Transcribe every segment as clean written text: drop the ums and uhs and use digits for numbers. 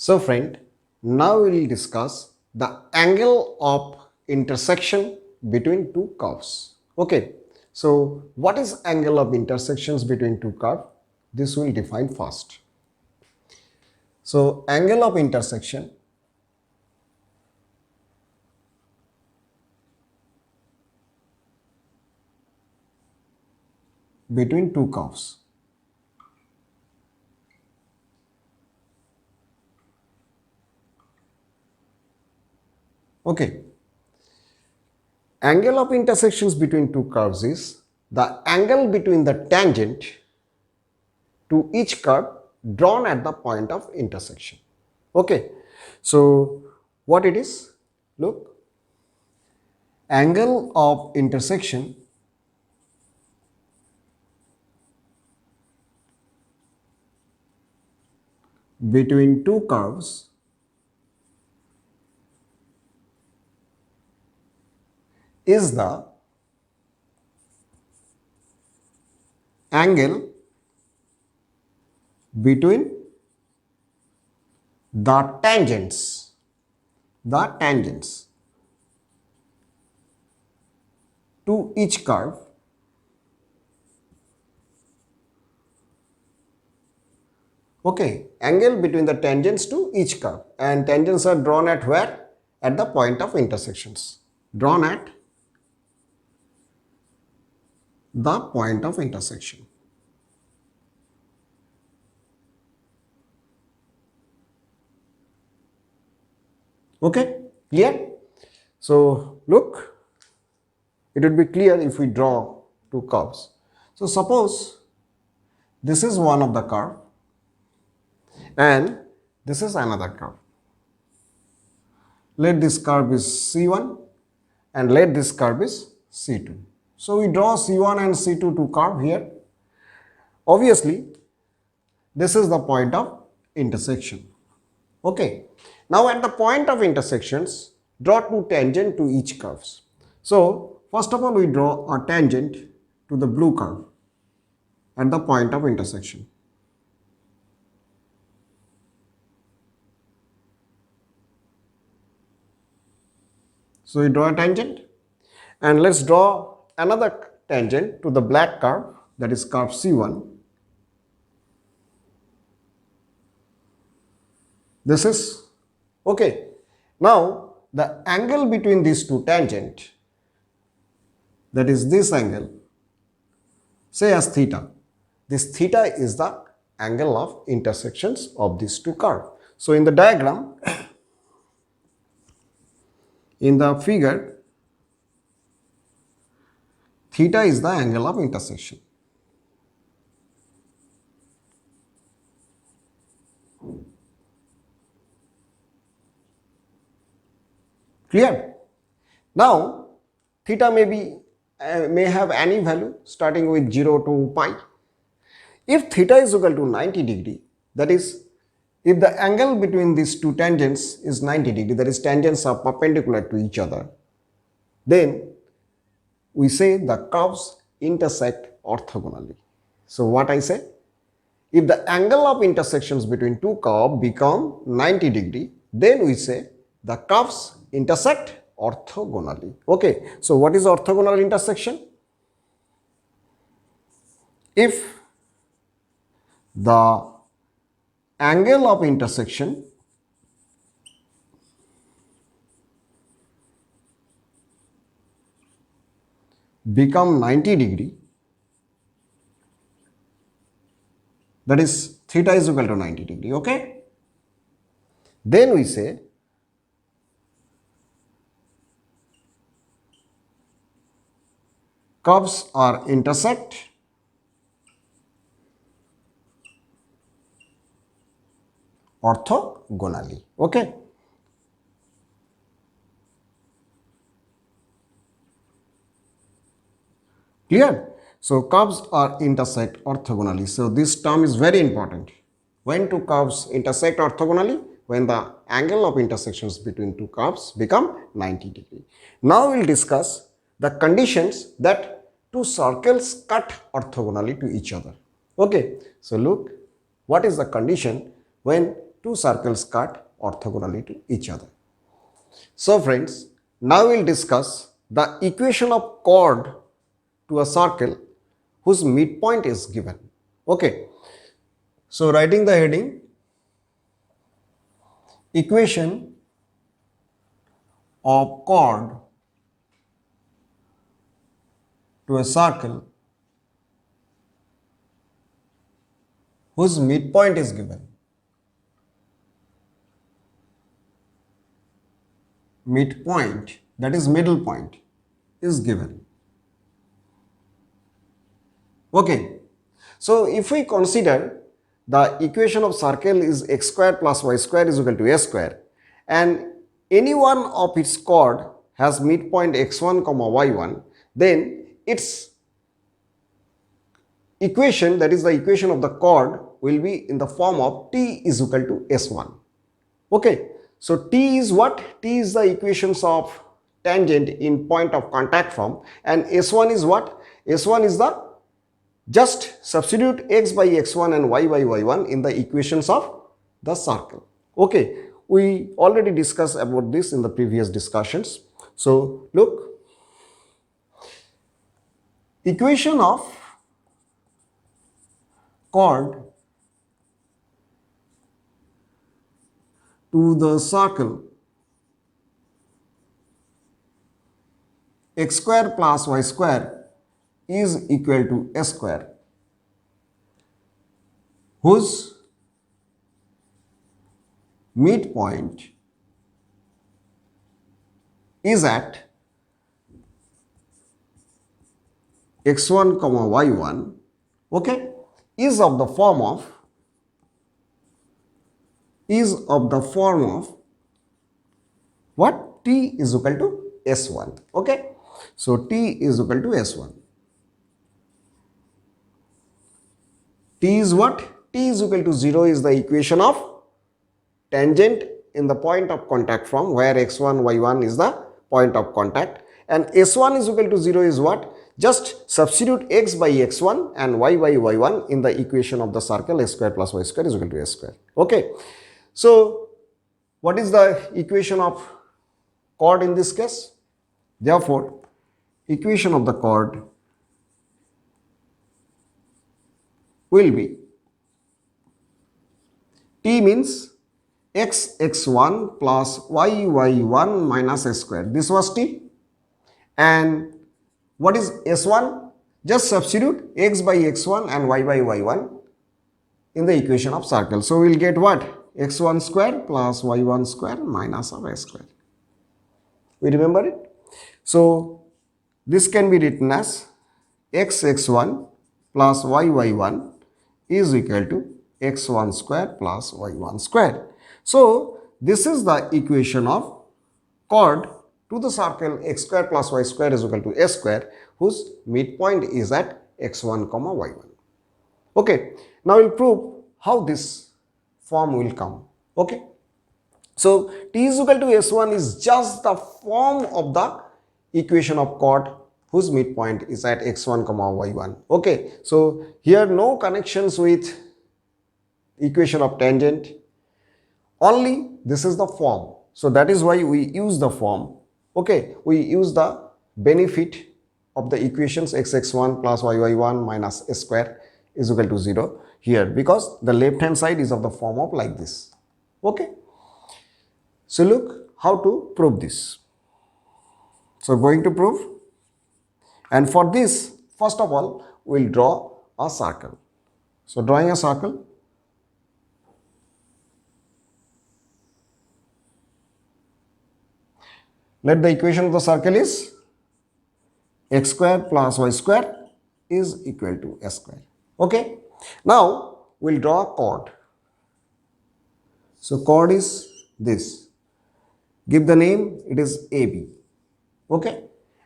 So friend, now we will discuss the angle of intersection between two curves. Okay, so what is angle of intersections between two curves? This will define first. So angle of intersection between two curves. Okay, angle of intersections between two curves is the angle between the tangent to each curve drawn at the point of intersection. Okay, so what it is? Look, angle of intersection between two curves is the angle between the tangents to each curve angle between the tangents to each curve, and tangents are drawn at where? At the point of intersections, drawn at the point of intersection. Okay, clear? So look, it would be clear if we draw two curves. So suppose this is one of the curve and this is another curve. Let this curve is C1 and let this curve is C2. So we draw C1 and C2 to curve here. Obviously, this is the point of intersection. Okay. Now at the point of intersections, draw two tangent to each curves. So first of all, we draw a tangent to the blue curve at the point of intersection. So we draw a tangent, and let's draw another tangent to the black curve, that is curve C1. This is okay. Now the angle between these two tangent, that is this angle, say as theta. This theta is the angle of intersections of these two curves. So in the diagram, in the figure, theta is the angle of intersection. Clear? Now theta may have any value starting with 0 to pi. If theta is equal to 90 degree, that is, if the angle between these two tangents is 90 degree, that is, tangents are perpendicular to each other, then we say the curves intersect orthogonally. So what I say? If the angle of intersections between two curves become 90 degree, then we say the curves intersect orthogonally. Okay, so what is orthogonal intersection? If the angle of intersection become 90 degree, that is theta is equal to 90 degree, okay? Then we say curves are intersect orthogonally, okay? Clear? So curves are intersect orthogonally. So this term is very important. When two curves intersect orthogonally? When the angle of intersections between two curves become 90 degree. Now we will discuss the conditions that two circles cut orthogonally to each other. Okay, so look, what is the condition when two circles cut orthogonally to each other. So friends, now we'll discuss the equation of chord to a circle whose midpoint is given. Okay, so writing the heading, equation of chord to a circle whose midpoint is given. Midpoint, that is middle point, is given. Okay, so if we consider the equation of circle is x square plus y square is equal to a square, and any one of its chord has midpoint x1 comma y1, then its equation, that is the equation of the chord, will be in the form of t is equal to s1. Okay, so t is what? T is the equations of tangent in point of contact from, and s1 is what? S1 is the, just substitute x by x1 and y by y1 in the equations of the circle. Okay, we already discussed about this in the previous discussions. So look, equation of chord to the circle x square plus y square is equal to s square, whose midpoint is at x1 comma y1, okay, is of the form of what? T is equal to s1. Okay, so t is equal to s1. T is what? T is equal to 0 is the equation of tangent in the point of contact from, where x1, y1 is the point of contact, and s1 is equal to 0 is what? Just substitute x by x1 and y by y1 in the equation of the circle x square plus y square is equal to s square. Okay, so what is the equation of chord in this case? Therefore, equation of the chord will be, t means x1 plus y1 minus s square. This was t. And what is s1? Just substitute x by x1 and y by y1 in the equation of circle. So we will get what? x1 square plus y1 square minus of s square. We remember it? So this can be written as x1 plus y1 is equal to x1 square plus y1 square. So this is the equation of chord to the circle x square plus y square is equal to s square, whose midpoint is at x1 comma y1. Okay, now we'll prove how this form will come. Okay, so t is equal to s1 is just the form of the equation of chord whose midpoint is at x1 comma y1. Okay, so here no connections with equation of tangent, only this is the form. So that is why we use the form. Okay, we use the benefit of the equations x1 plus y1 minus s square is equal to 0 here, because the left hand side is of the form of like this. Okay, so look how to prove this. So going to prove, and for this first of all we will draw a circle. So drawing a circle, let the equation of the circle is x square plus y square is equal to s square. Okay, now we will draw a chord. So chord is this, give the name, it is AB. Okay,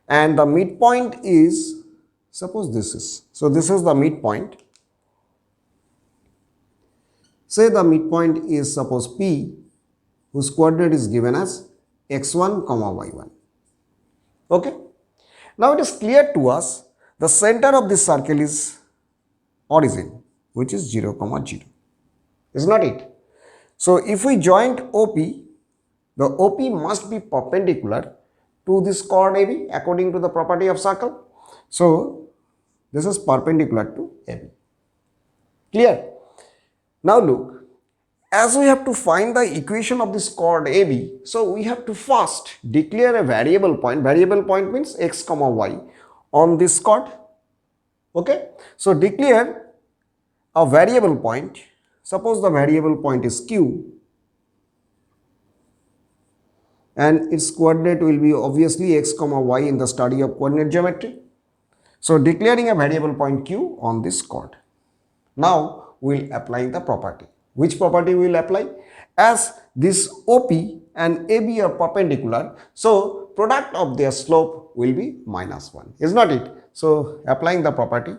and the midpoint is, suppose this is, so this is the midpoint. Say the midpoint is suppose P, whose coordinate is given as x1 comma y1. Okay, now it is clear to us the center of this circle is origin, which is 0 comma 0, is not it? So if we joint OP, the OP must be perpendicular to this chord AB according to the property of circle. So this is perpendicular to AB. Clear? Now look, as we have to find the equation of this chord AB, so we have to first declare a variable point. Variable point means x comma y on this chord. Okay, so declare a variable point. Suppose the variable point is q and its coordinate will be obviously x comma y in the study of coordinate geometry. So declaring a variable point q on this chord. Now we will apply the property. Which property we will apply? As this OP and AB are perpendicular, so product of their slope will be -1, is not it? So applying the property,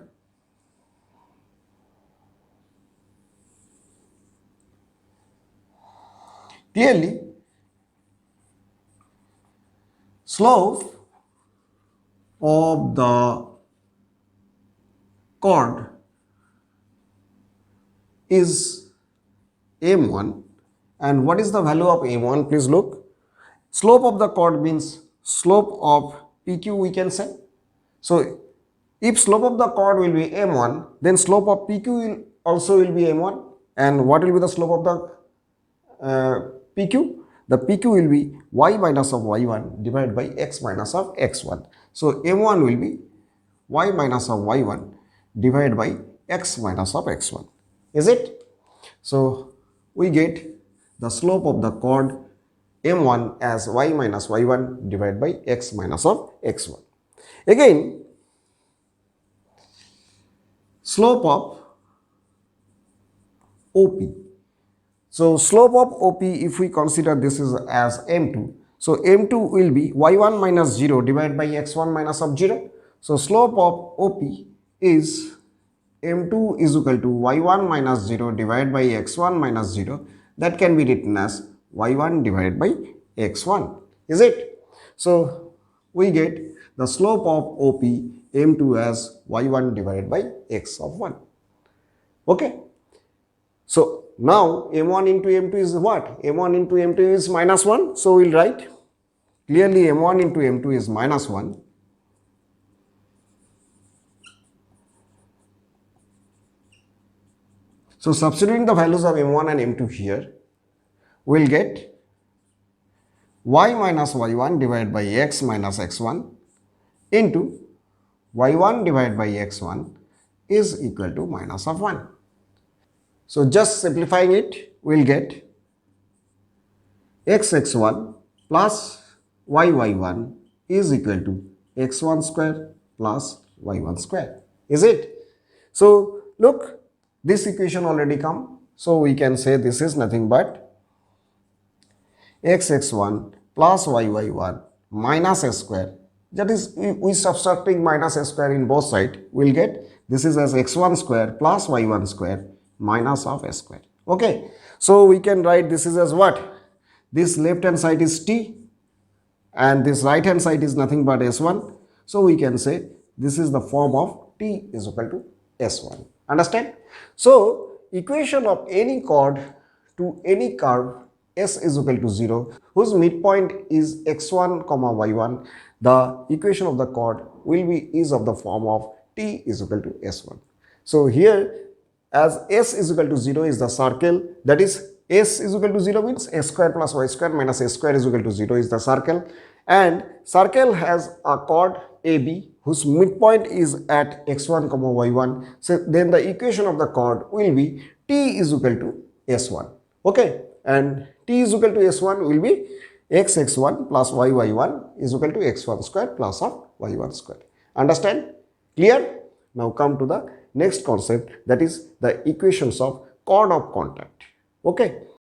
clearly slope of the chord is m1, and what is the value of m1? Please look, slope of the chord means slope of PQ we can say. So if slope of the chord will be m1, then slope of PQ will also will be m1, and what will be the slope of the PQ? The PQ will be y minus of y1 divided by x minus of x1. So m1 will be y minus of y1 divided by x minus of x1. Is it? So we get the slope of the chord m1 as y minus y1 divided by x minus of x1. Again, slope of OP. So slope of OP, if we consider this is as m2, so m2 will be y1 minus 0 divided by x1 minus of 0. So slope of OP is m2 is equal to y1 minus 0 divided by x1 minus 0. That can be written as y1 divided by x1. Is it? So we get the slope of OP m2 as y1 divided by x of 1. Okay. So now m1 into m2 is what? m1 into m2 is -1. So we will write clearly m1 into m2 is -1. So substituting the values of m1 and m2 here, we will get y minus y1 divided by x minus x1 into y1 divided by x1 is equal to minus of 1. So just simplifying it, we will get x1 plus y1 is equal to x1 square plus y1 square. Is it? So look, this equation already come. So we can say this is nothing but x1 plus y1 minus s square. That is, we subtracting minus s square in both sides, we will get this is as x1 square plus y1 square minus of s square. Okay. So we can write this is as what? This left hand side is t and this right hand side is nothing but s1. So we can say this is the form of t is equal to s1. Understand? So equation of any chord to any curve s is equal to 0 whose midpoint is x1 comma y1, the equation of the chord will be is of the form of t is equal to s1. So here, as s is equal to 0 is the circle, that is s is equal to 0 means s square plus y square minus s square is equal to 0 is the circle, and circle has a chord AB whose midpoint is at x1 comma y1. So then the equation of the chord will be t is equal to s1. Okay, and t is equal to s1 will be x1 plus y1 is equal to x1 square plus of y1 square. Understand? Clear? Now come to the next concept, that is the equations of chord of contact. Okay.